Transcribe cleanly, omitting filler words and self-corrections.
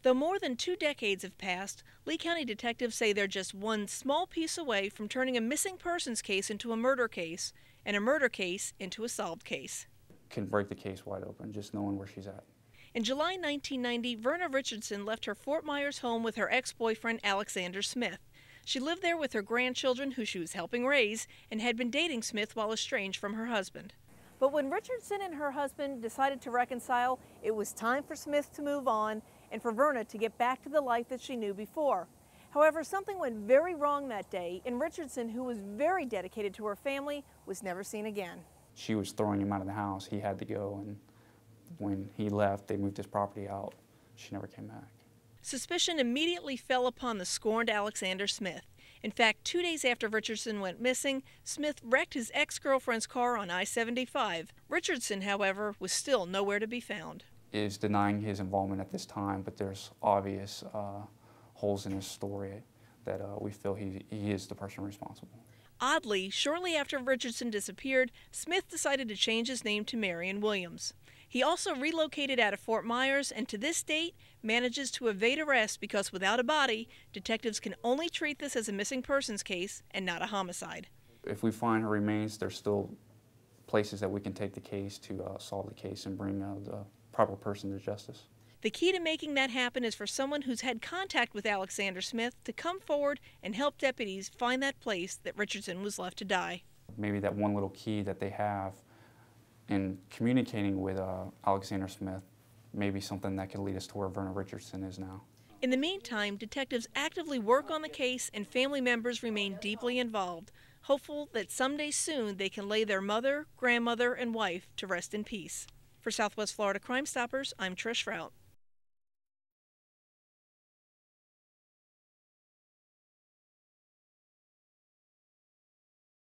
Though more than 2 decades have passed, Lee County detectives say they're just one small piece away from turning a missing persons case into a murder case, and a murder case into a solved case. Can break the case wide open, just knowing where she's at. In July 1990, Verna Richardson left her Fort Myers home with her ex-boyfriend Alexander Smith. She lived there with her grandchildren, who she was helping raise, and had been dating Smith while estranged from her husband. But when Richardson and her husband decided to reconcile, it was time for Smith to move on and for Verna to get back to the life that she knew before. However, something went very wrong that day, and Richardson, who was very dedicated to her family, was never seen again. She was throwing him out of the house. He had to go, and when he left, they moved his property out. She never came back. Suspicion immediately fell upon the scorned Alexander Smith. In fact, 2 days after Richardson went missing, Smith wrecked his ex-girlfriend's car on I-75. Richardson, however, was still nowhere to be found. Is denying his involvement at this time, but there's obvious holes in his story that we feel he is the person responsible. Oddly, shortly after Richardson disappeared, Smith decided to change his name to Marion Williams. He also relocated out of Fort Myers and to this date manages to evade arrest because without a body, detectives can only treat this as a missing persons case and not a homicide. If we find her remains, there's still places that we can take the case to solve the case and bring the proper person to justice. The key to making that happen is for someone who's had contact with Alexander Smith to come forward and help deputies find that place that Richardson was left to die. Maybe that one little key that they have in communicating with Alexander Smith may be something that could lead us to where Verna Richardson is now. In the meantime, detectives actively work on the case and family members remain deeply involved, hopeful that someday soon they can lay their mother, grandmother, and wife to rest in peace. For Southwest Florida Crime Stoppers, I'm Trish Routte.